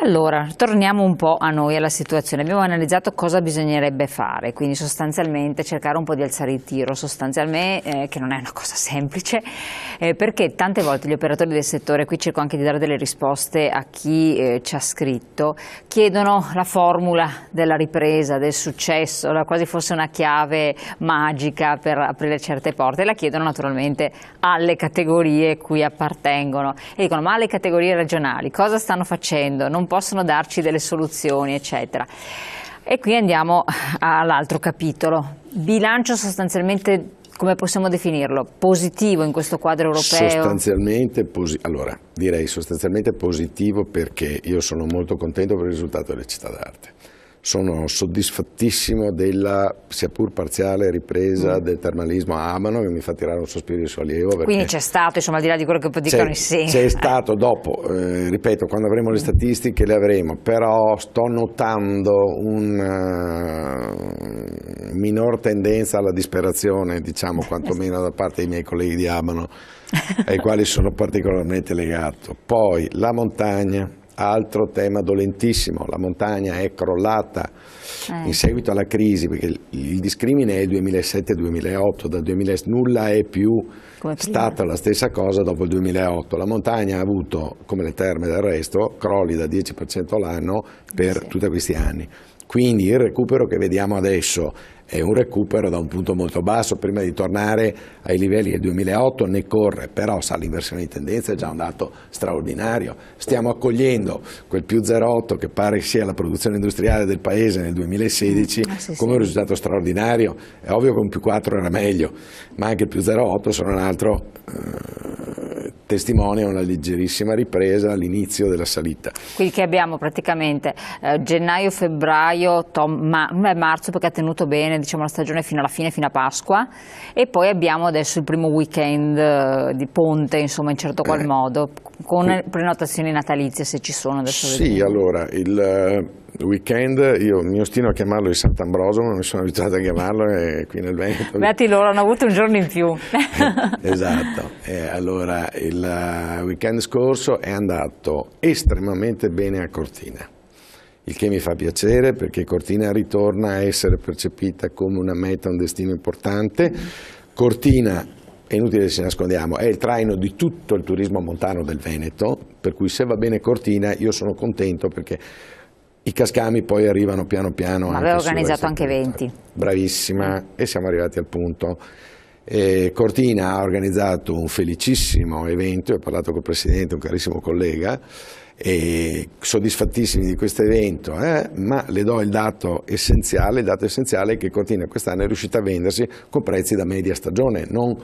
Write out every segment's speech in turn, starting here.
Allora, torniamo un po' a noi, alla situazione. Abbiamo analizzato cosa bisognerebbe fare, quindi sostanzialmente cercare un po' di alzare il tiro, sostanzialmente, che non è una cosa semplice, perché tante volte gli operatori del settore, qui cerco anche di dare delle risposte a chi ci ha scritto, chiedono la formula della ripresa, del successo, quasi fosse una chiave magica per aprire certe porte, e la chiedono naturalmente alle categorie cui appartengono e dicono: ma le categorie regionali cosa stanno facendo? Non possono darci delle soluzioni, eccetera. E qui andiamo all'altro capitolo. Bilancio sostanzialmente, come possiamo definirlo? Positivo in questo quadro europeo? Sostanzialmente allora, direi sostanzialmente positivo, perché io sono molto contento per il risultato delle città d'arte. Sono soddisfattissimo della, sia pur parziale, ripresa del termalismo a Abano, che mi fa tirare un sospiro di sollievo. Quindi c'è stato, insomma, al di là di quello che dicono i segni. C'è stato dopo, ripeto, quando avremo le statistiche le avremo, però sto notando una minor tendenza alla disperazione, diciamo, quantomeno da parte dei miei colleghi di Abano, ai quali sono particolarmente legato. Poi la montagna. Altro tema dolentissimo, la montagna è crollata in seguito alla crisi, perché il discrimine è il 2007-2008, dal 2000 nulla è più stata la stessa cosa dopo il 2008. La montagna ha avuto, come le terme del resto, crolli da 10% l'anno per tutti questi anni. Quindi il recupero che vediamo adesso è un recupero da un punto molto basso, prima di tornare ai livelli del 2008 ne corre, però sa, l'inversione di tendenza è già un dato straordinario. Stiamo accogliendo quel più 0,8 che pare sia la produzione industriale del paese nel 2016 come un risultato straordinario. È ovvio che un più 4 era meglio, ma anche il più 0,8 sono un altro testimonia una leggerissima ripresa all'inizio della salita. Quindi che abbiamo praticamente gennaio, febbraio, marzo, perché ha tenuto bene, diciamo, la stagione fino alla fine, fino a Pasqua, e poi abbiamo adesso il primo weekend di ponte, insomma, in certo qual modo, con prenotazioni natalizie se ci sono adesso. Sì, vediamo. allora il weekend io mi ostino a chiamarlo di Sant'Ambrosio, ma mi sono abituato a chiamarlo qui nel Veneto. Beati loro, hanno avuto un giorno in più. Esatto, allora il weekend scorso è andato estremamente bene a Cortina, il che mi fa piacere, perché Cortina ritorna a essere percepita come una meta, un destino importante. Cortina, è inutile che ci nascondiamo, è il traino di tutto il turismo montano del Veneto, per cui se va bene Cortina io sono contento, perché i cascami poi arrivano piano piano. Ma aveva organizzato anche eventi. Bravissima, e siamo arrivati al punto. Cortina ha organizzato un felicissimo evento, ho parlato col presidente, un carissimo collega, e soddisfattissimi di questo evento, ma le do il dato essenziale è che Cortina quest'anno è riuscita a vendersi con prezzi da media stagione, non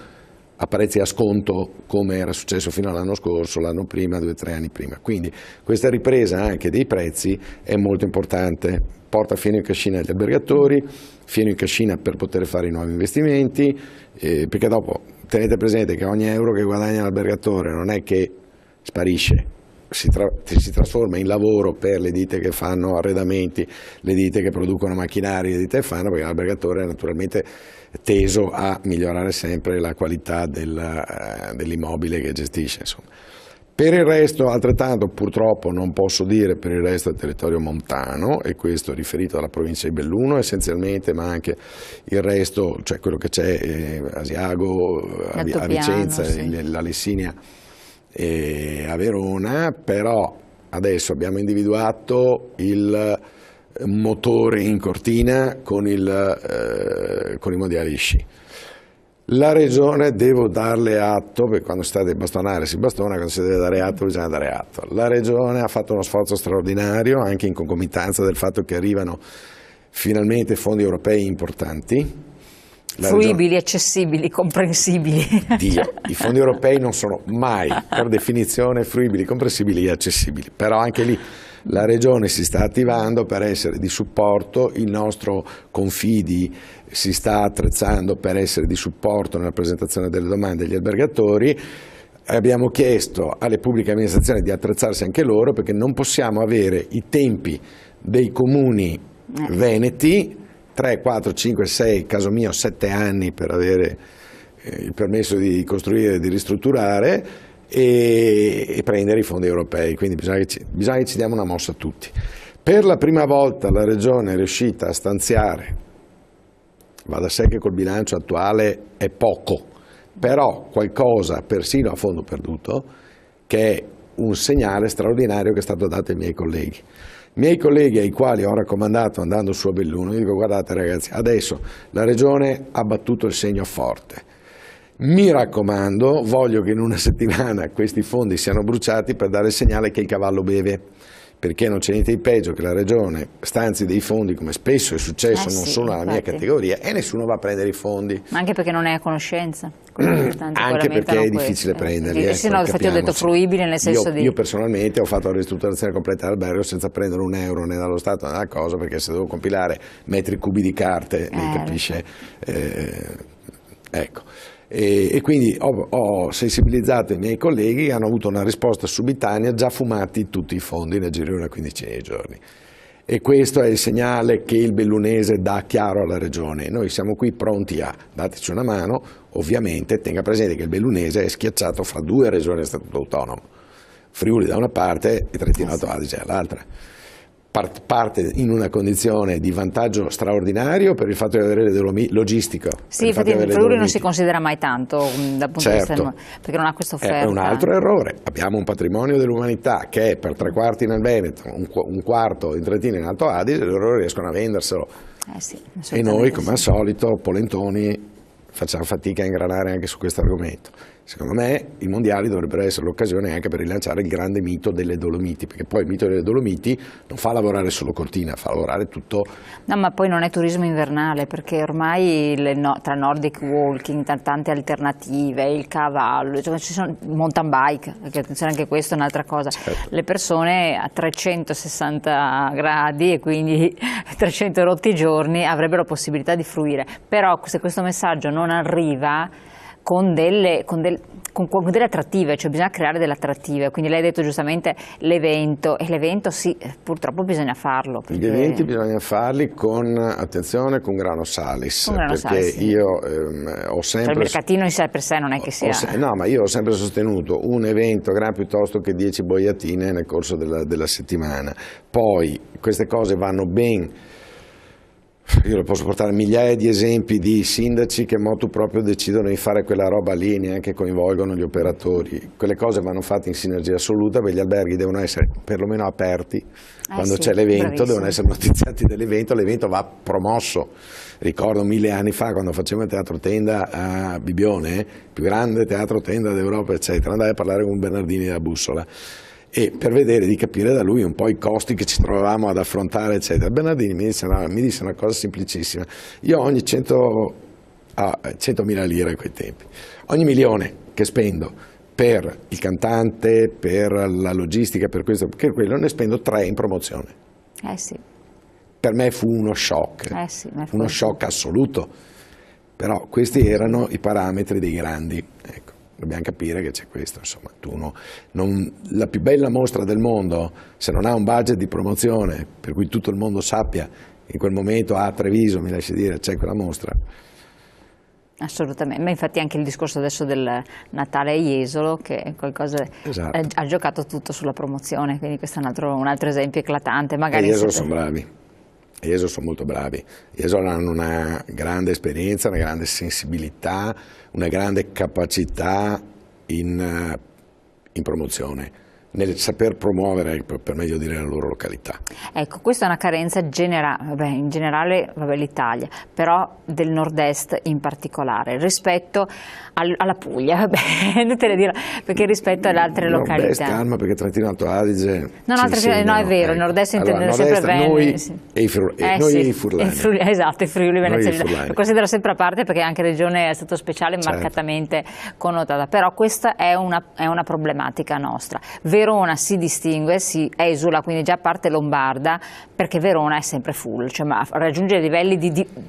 a prezzi a sconto come era successo fino all'anno scorso, l'anno prima, 2 o 3 anni prima. Quindi questa ripresa anche dei prezzi è molto importante, porta fieno in cascina agli albergatori, fieno in cascina per poter fare i nuovi investimenti, perché dopo tenete presente che ogni euro che guadagna l'albergatore non è che sparisce, si trasforma in lavoro per le ditte che fanno arredamenti, le ditte che producono macchinari, le ditte che fanno, perché l'albergatore è naturalmente teso a migliorare sempre la qualità dell'immobile che gestisce, insomma. Per il resto, altrettanto, purtroppo non posso dire per il resto del territorio montano, e questo riferito alla provincia di Belluno essenzialmente, ma anche il resto, cioè quello che c'è Asiago, a Vicenza, la Lessinia e a Verona, però adesso abbiamo individuato il motore in Cortina con i mondiali di sci. La regione, devo darle atto, perché quando si deve bastonare si bastona, quando si deve dare atto bisogna dare atto. La regione ha fatto uno sforzo straordinario, anche in concomitanza del fatto che arrivano finalmente fondi europei importanti. Fruibili, accessibili, comprensibili. Dio, i fondi europei non sono mai, per definizione, fruibili, comprensibili e accessibili, però anche lì la Regione si sta attivando per essere di supporto, il nostro Confidi si sta attrezzando per essere di supporto nella presentazione delle domande agli albergatori. Abbiamo chiesto alle pubbliche amministrazioni di attrezzarsi anche loro, perché non possiamo avere i tempi dei comuni veneti, 3, 4, 5, 6, caso mio 7 anni per avere il permesso di costruire e di ristrutturare, e prendere i fondi europei, quindi bisogna che ci diamo una mossa tutti. Per la prima volta la Regione è riuscita a stanziare, va da sé che col bilancio attuale è poco, però qualcosa persino a fondo perduto, che è un segnale straordinario che è stato dato ai miei colleghi. I miei colleghi ai quali ho raccomandato andando su a Belluno, io dico guardate ragazzi, adesso la Regione ha battuto il segno forte, mi raccomando, voglio che in una settimana questi fondi siano bruciati per dare il segnale che il cavallo beve, perché non c'è niente di peggio che la Regione stanzi dei fondi, come spesso è successo non sì, solo nella mia categoria, e nessuno va a prendere i fondi. Ma anche perché non è a conoscenza. Anche perché è difficile prenderli. Sì, no, infatti ho detto fruibili nel senso io personalmente ho fatto la ristrutturazione completa dell'albergo senza prendere un euro né dallo Stato né dalla cosa, perché se devo compilare metri cubi di carte, lei capisce. Ecco. E quindi ho sensibilizzato i miei colleghi che hanno avuto una risposta subitanea, già fumati tutti i fondi nel giro di una quindicina di giorni. E questo è il segnale che il bellunese dà chiaro alla Regione. Noi siamo qui pronti a dateci una mano, ovviamente tenga presente che il bellunese è schiacciato fra due regioni a statuto autonomo, Friuli da una parte e Trentino Alto Adige dall'altra. Parte in una condizione di vantaggio straordinario per il fatto di avere le Dolomiti, logistico. Sì, infatti il Friuli non si considera mai tanto dal punto di vista, perché non ha questa offerta. È un altro errore, abbiamo un patrimonio dell'umanità che è per 3/4 nel Veneto, un quarto in Trentino e in Alto Adige, e loro riescono a venderselo. Sì, e noi come al solito, polentoni, facciamo fatica a ingranare anche su questo argomento. Secondo me i mondiali dovrebbero essere l'occasione anche per rilanciare il grande mito delle Dolomiti, perché poi il mito delle Dolomiti non fa lavorare solo Cortina, fa lavorare tutto. No, ma poi non è turismo invernale, perché ormai tra Nordic Walking, tante alternative, il cavallo, cioè ci sono mountain bike, perché attenzione anche questo è un'altra cosa. Certo. Le persone a 360 gradi e quindi 300 rotti giorni avrebbero possibilità di fruire, però se questo messaggio non arriva con delle attrattive, cioè bisogna creare delle attrattive, quindi lei ha detto giustamente l'evento, e l'evento sì, purtroppo bisogna farlo. Gli eventi bisogna farli con attenzione, con grano salis, perché sì. Io ho sempre... Cioè il mercatino in sé per sé non è che sia... No, ma io ho sempre sostenuto un evento gran piuttosto che 10 boiatine nel corso della settimana. Poi queste cose vanno ben... Io le posso portare migliaia di esempi di sindaci che motu proprio decidono di fare quella roba lì, neanche coinvolgono gli operatori. Quelle cose vanno fatte in sinergia assoluta, perché gli alberghi devono essere perlomeno aperti quando c'è l'evento, devono essere notiziati dell'evento, l'evento va promosso. Ricordo 1000 anni fa quando facevo il teatro tenda a Bibione, più grande teatro tenda d'Europa, eccetera, andai a parlare con Bernardini da Bussola, e per vedere di capire da lui un po' i costi che ci trovavamo ad affrontare, eccetera. Bernardini mi disse una cosa semplicissima: io ogni 100.000 lire a quei tempi, ogni milione che spendo per il cantante, per la logistica, per questo, per quello, ne spendo 3 in promozione. Sì. Per me fu uno shock, uno shock assoluto, però questi erano i parametri dei grandi, ecco. Dobbiamo capire che c'è questo, insomma, la più bella mostra del mondo, se non ha un budget di promozione per cui tutto il mondo sappia che in quel momento a Treviso, mi lasci dire, c'è quella mostra. Assolutamente, ma infatti anche il discorso adesso del Natale a Jesolo, che è qualcosa, esatto, ha giocato tutto sulla promozione, quindi questo è un altro esempio eclatante. Magari Jesolo sono bravi. Jesolo sono molto bravi, Jesolo hanno una grande esperienza, una grande sensibilità, una grande capacità in promozione, nel saper promuovere, per meglio dire, la loro località. Ecco, questa è una carenza in generale l'Italia, però del nord-est in particolare, rispetto alla Puglia, inutile dire, perché rispetto alle altre località. Calma, perché Trentino Alto Adige... No, è vero, il nord-est intende sempre bene. Noi e i Furlani. Esatto, i Friuli Venezia. Lo considero sempre a parte perché anche regione è stato speciale, certo, marcatamente connotata, però questa è una problematica nostra. Verona si distingue, si esula, quindi già parte lombarda, perché Verona è sempre full, cioè raggiunge livelli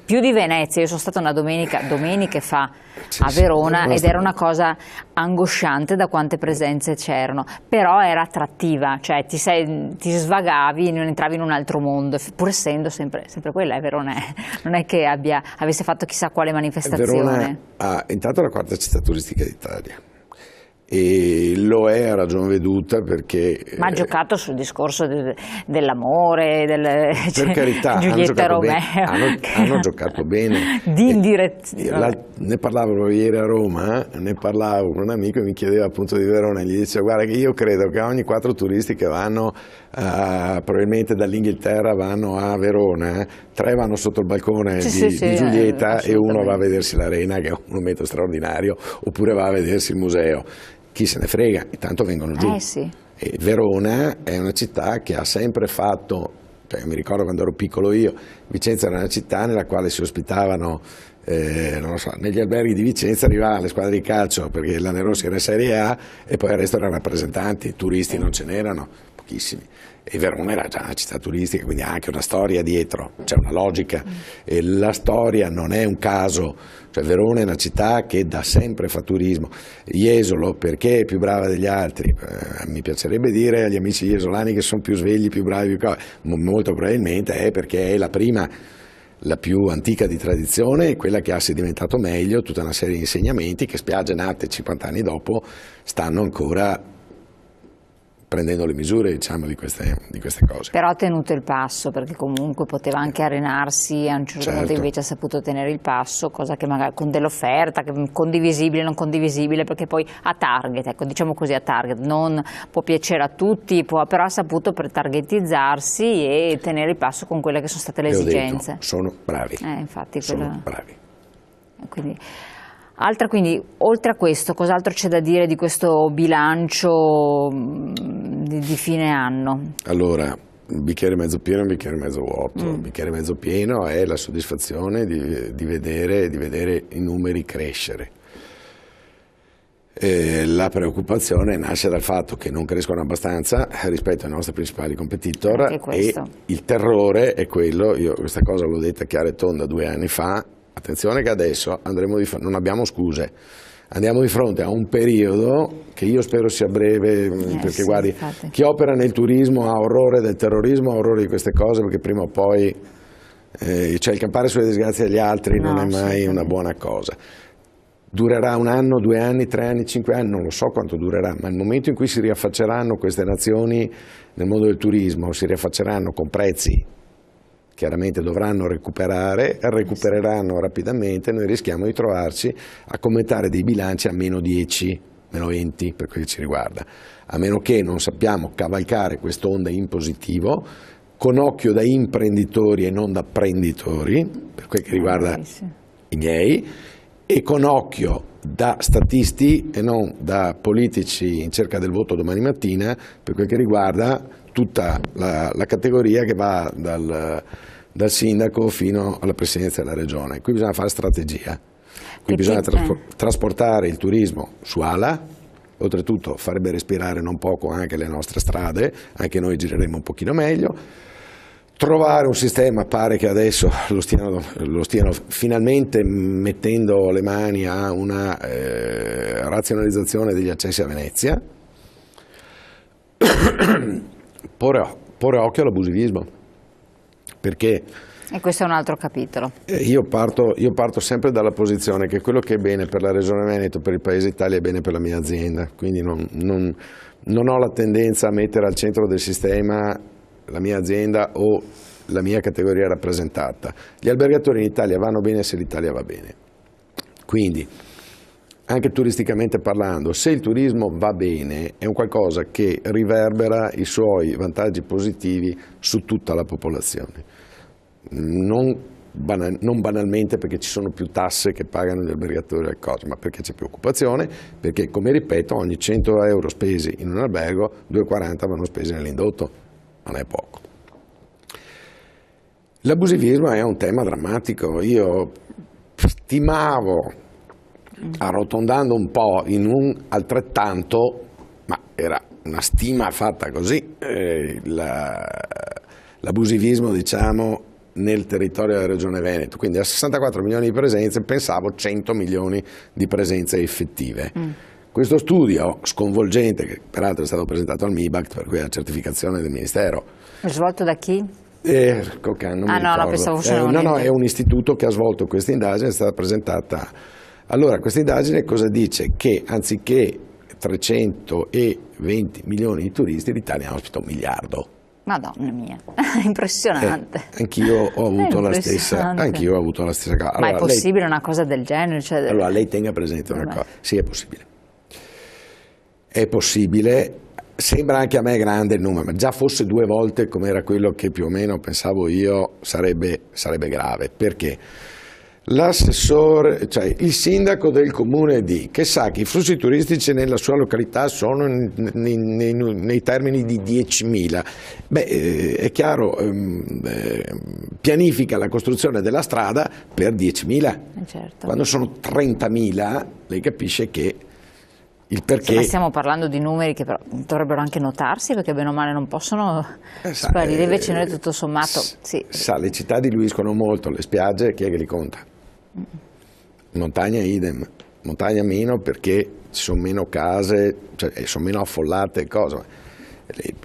più di Venezia. Io sono stata una domeniche fa a Verona, ed era una cosa angosciante da quante presenze c'erano, però era attrattiva, cioè ti svagavi, non entravi in un altro mondo, pur essendo sempre quella, Verona non è che avesse fatto chissà quale manifestazione. Verona ha intanto la 4ª città turistica d'Italia, e lo è a ragion veduta perché... Ma ha giocato sul discorso dell'amore, per carità, Giulietta e Romeo. Hanno giocato bene. Ne parlavo ieri a Roma, ne parlavo con un amico e mi chiedeva appunto di Verona e gli diceva: guarda che io credo che ogni 4 turisti che vanno probabilmente dall'Inghilterra vanno a Verona, 3 vanno sotto il balcone di Giulietta e 1 va a vedersi l'Arena, che è un monumento straordinario, oppure va a vedersi il museo. Chi se ne frega, intanto vengono giù. Sì. E Verona è una città che ha sempre fatto, cioè, mi ricordo quando ero piccolo io, Vicenza era una città nella quale si ospitavano, non lo so, negli alberghi di Vicenza arrivava le squadre di calcio perché la Nerossi era in Serie A e poi il resto erano rappresentanti, turisti non ce n'erano, pochissimi. E Verona era già una città turistica, quindi ha anche una storia dietro, c'è una logica. E la storia non è un caso, cioè Verona è una città che da sempre fa turismo. Jesolo perché è più brava degli altri? Mi piacerebbe dire agli amici jesolani che sono più svegli, più bravi, molto probabilmente è perché è la prima, la più antica di tradizione, quella che ha sedimentato meglio tutta una serie di insegnamenti che spiagge nate 50 anni dopo stanno ancora prendendo le misure, diciamo, di queste cose. Però ha tenuto il passo, perché comunque poteva anche arenarsi, a un certo punto invece ha saputo tenere il passo, cosa che magari con dell'offerta, condivisibile, non condivisibile, perché poi a target, ecco, diciamo così, a target, non può piacere a tutti, però ha saputo targetizzarsi e tenere il passo con quelle che sono state le esigenze. Sono bravi. Infatti, sono bravi. Quindi, oltre a questo, cos'altro c'è da dire di questo bilancio di fine anno? Allora, un bicchiere mezzo pieno e un bicchiere mezzo vuoto. Il bicchiere mezzo pieno è la soddisfazione di vedere i numeri crescere. La preoccupazione nasce dal fatto che non crescono abbastanza rispetto ai nostri principali competitor e il terrore è quello, io questa cosa l'ho detta chiara e tonda 2 anni fa. Attenzione che adesso non abbiamo scuse, andiamo di fronte a un periodo che io spero sia breve, perché guardi, chi opera nel turismo ha orrore del terrorismo, ha orrore di queste cose, perché prima o poi cioè il campare sulle disgrazie degli altri non è mai una buona cosa. Durerà 1 anno, 2 anni, 3 anni, 5 anni, non lo so quanto durerà, ma il momento in cui si riaffacceranno queste nazioni nel mondo del turismo, si riaffacceranno con prezzi chiaramente dovranno recupereranno rapidamente, noi rischiamo di trovarci a commentare dei bilanci a -10, -20 per quel che ci riguarda, a meno che non sappiamo cavalcare quest'onda in positivo, con occhio da imprenditori e non da prenditori, per quel che riguarda i miei, e con occhio da statisti e non da politici in cerca del voto domani mattina, per quel che riguarda tutta la categoria che va dal sindaco fino alla presidenza della regione. Qui bisogna fare strategia, qui bisogna trasportare il turismo su ala, oltretutto farebbe respirare non poco anche le nostre strade, anche noi gireremo un pochino meglio, trovare un sistema, pare che adesso lo stiano finalmente mettendo le mani a una razionalizzazione degli accessi a Venezia, porre occhio all'abusivismo, perché e questo è un altro capitolo. Io parto sempre dalla posizione che quello che è bene per la Regione Veneto, per il Paese Italia, è bene per la mia azienda, quindi non ho la tendenza a mettere al centro del sistema la mia azienda o la mia categoria rappresentata. Gli albergatori in Italia vanno bene se l'Italia va bene, quindi anche turisticamente parlando, se il turismo va bene è un qualcosa che riverbera i suoi vantaggi positivi su tutta la popolazione, non banalmente perché ci sono più tasse che pagano gli albergatori al costo, ma perché c'è più occupazione, perché, come ripeto, ogni 100 euro spesi in un albergo, 2,40 vanno spesi nell'indotto, non è poco. L'abusivismo è un tema drammatico. Io stimavo, arrotondando un po' in un altrettanto, ma era una stima fatta così, l'abusivismo, diciamo, nel territorio della Regione Veneto, quindi a 64 milioni di presenze pensavo 100 milioni di presenze effettive. Questo studio sconvolgente, che peraltro è stato presentato al MIBACT, per cui è la certificazione del Ministero. È svolto da chi? No, è un istituto che ha svolto questa indagine, è stata presentata. Allora, questa indagine cosa dice? Che anziché 320 milioni di turisti, l'Italia ospita 1 miliardo. Madonna mia, impressionante. Anch'io ho avuto la stessa cosa. Ma è possibile una cosa del genere? Cioè... Allora lei tenga presente una cosa, sì, è possibile. È possibile, sembra anche a me grande il numero, ma già fosse 2 volte come era quello che più o meno pensavo io, sarebbe grave. Perché? L'assessore, cioè il sindaco del comune che sa che i flussi turistici nella sua località sono nei termini di 10.000, è chiaro, pianifica la costruzione della strada per 10.000. Certo. Quando sono 30.000 lei capisce che il perché... Ma stiamo parlando di numeri che però dovrebbero anche notarsi, perché bene o male non possono sparire, invece noi tutto sommato... Sì. Le città diluiscono molto, le spiagge chi è che li conta? Montagna idem, montagna meno perché ci sono meno case, cioè sono meno affollate cose.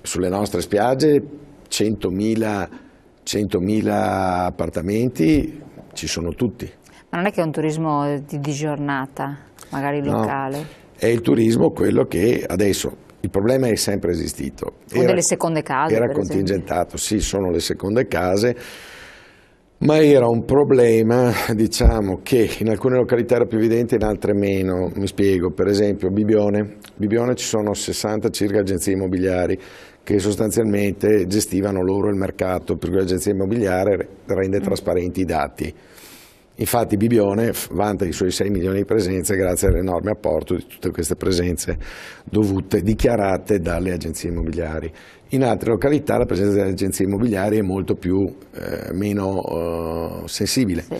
Sulle nostre spiagge 100.000 appartamenti ci sono tutti. Ma non è che è un turismo di giornata, magari locale? No, è il turismo quello che adesso, il problema è sempre esistito. O delle seconde case, era contingentato, sì, sono le seconde case. Ma era un problema, diciamo, che in alcune località era più evidente, in altre meno. Mi spiego, per esempio Bibione ci sono 60 circa agenzie immobiliari che sostanzialmente gestivano loro il mercato, per cui l'agenzia immobiliare rende trasparenti i dati. Infatti Bibione vanta i suoi 6 milioni di presenze grazie all'enorme apporto di tutte queste presenze dovute, dichiarate dalle agenzie immobiliari. In altre località la presenza delle agenzie immobiliari è molto meno sensibile. Sì.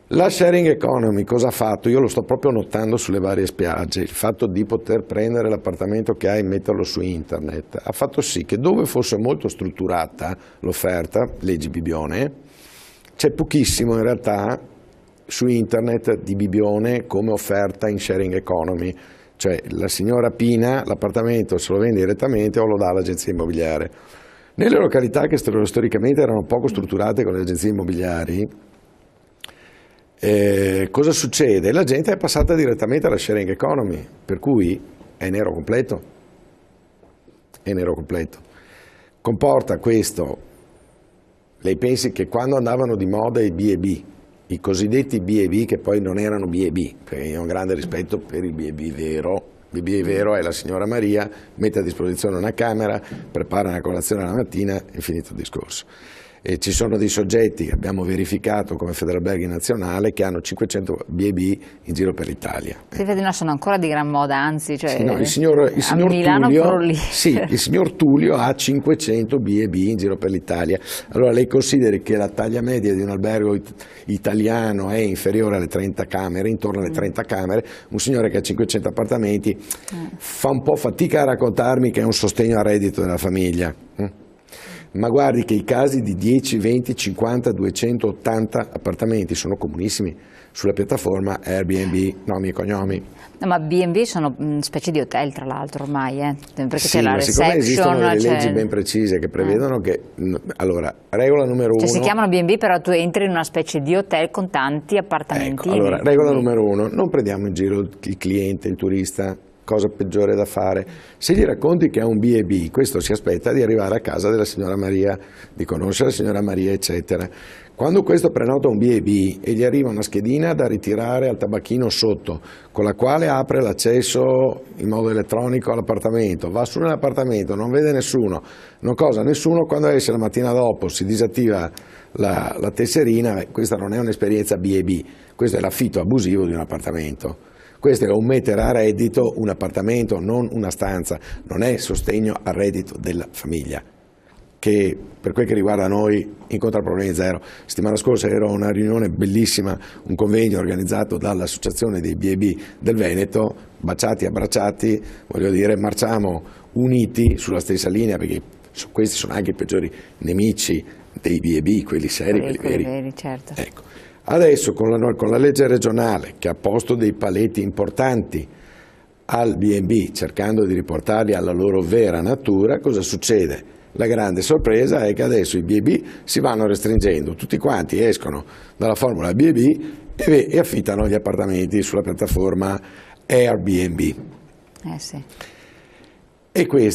La sharing economy cosa ha fatto? Io lo sto proprio notando sulle varie spiagge, il fatto di poter prendere l'appartamento che hai e metterlo su internet ha fatto sì che dove fosse molto strutturata l'offerta, leggi Bibione, c'è pochissimo in realtà su internet di Bibione come offerta in sharing economy, cioè la signora Pina l'appartamento se lo vende direttamente o lo dà all'agenzia immobiliare. Nelle località che storicamente erano poco strutturate con le agenzie immobiliari, cosa succede? La gente è passata direttamente alla sharing economy, per cui è nero completo. È nero completo. Comporta questo, lei pensi che quando andavano di moda i B&B, i cosiddetti B&B che poi non erano B&B, perché io ho un grande rispetto per il B&B vero. Il B&B vero è la signora Maria, mette a disposizione una camera, prepara una colazione la mattina e finito il discorso. E ci sono dei soggetti che abbiamo verificato come Federalberghi Nazionale che hanno 500 B&B in giro per l'Italia. Sono ancora di gran moda, anzi, cioè, sì, no, il signor Milano Tullio, sì, il signor Tullio ha 500 B&B in giro per l'Italia. Allora lei consideri che la taglia media di un albergo italiano è inferiore alle 30 camere, intorno alle 30 camere, un signore che ha 500 appartamenti fa un po' fatica a raccontarmi che è un sostegno al reddito della famiglia. Ma guardi che i casi di 10, 20, 50, 280 appartamenti sono comunissimi sulla piattaforma Airbnb, nomi e cognomi. No, ma B&B sono specie di hotel tra l'altro ormai, perché sì, c'è la ma reception. Siccome esistono delle leggi ben precise che prevedono che, allora, regola numero 1. Si chiamano B&B però tu entri in una specie di hotel con tanti appartamenti. Ecco, allora, regola numero 1, non prendiamo in giro il cliente, il turista. Cosa peggiore da fare? Se gli racconti che è un B&B, questo si aspetta di arrivare a casa della signora Maria, di conoscere la signora Maria, eccetera. Quando questo prenota un B&B e gli arriva una schedina da ritirare al tabacchino sotto, con la quale apre l'accesso in modo elettronico all'appartamento, va su nell'appartamento, non vede nessuno, non cosa nessuno, quando esce la mattina dopo si disattiva la tesserina, questa non è un'esperienza B&B, questo è l'affitto abusivo di un appartamento. Questo è un mettere a reddito un appartamento, non una stanza, non è sostegno al reddito della famiglia, che per quel che riguarda noi incontra problemi zero. Settimana scorsa ero a una riunione bellissima, un convegno organizzato dall'Associazione dei B&B del Veneto, baciati e abbracciati, voglio dire, marciamo uniti sulla stessa linea, perché questi sono anche i peggiori nemici dei B&B, quelli seri, quelli veri. Certo. Ecco. Adesso con la legge regionale che ha posto dei paletti importanti al B&B cercando di riportarli alla loro vera natura, cosa succede? La grande sorpresa è che adesso i B&B si vanno restringendo, tutti quanti escono dalla formula B&B e affittano gli appartamenti sulla piattaforma Airbnb. Sì. E qui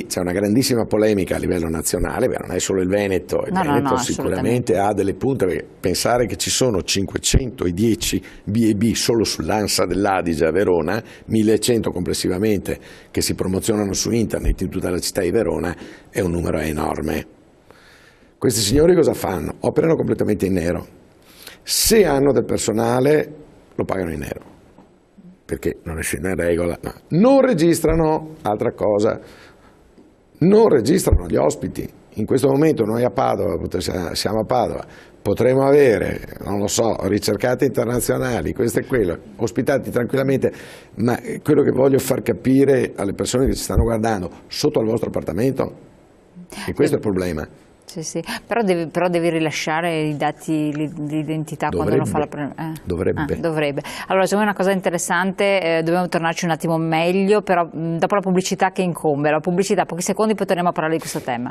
c'è una grandissima polemica a livello nazionale, non è solo il Veneto, No, sicuramente ha delle punte, perché pensare che ci sono 510 B&B solo sull'Ansa dell'Adige a Verona, 1100 complessivamente che si promozionano su internet in tutta la città di Verona, è un numero enorme. Questi signori cosa fanno? Operano completamente in nero. Se hanno del personale lo pagano in nero, perché non essendo in regola, no. Non registrano, altra cosa, non registrano gli ospiti. In questo momento noi a Padova, siamo a Padova, potremo avere, non lo so, ricercate internazionali, questo e quello, ospitati tranquillamente, ma quello che voglio far capire alle persone che ci stanno guardando, sotto al vostro appartamento, e questo è il problema. Sì. Però devi rilasciare i dati di identità quando uno fa la dovrebbe. Allora, secondo me è una cosa interessante, dobbiamo tornarci un attimo meglio, però dopo la pubblicità che incombe, la pubblicità, pochi secondi, poi torniamo a parlare di questo tema.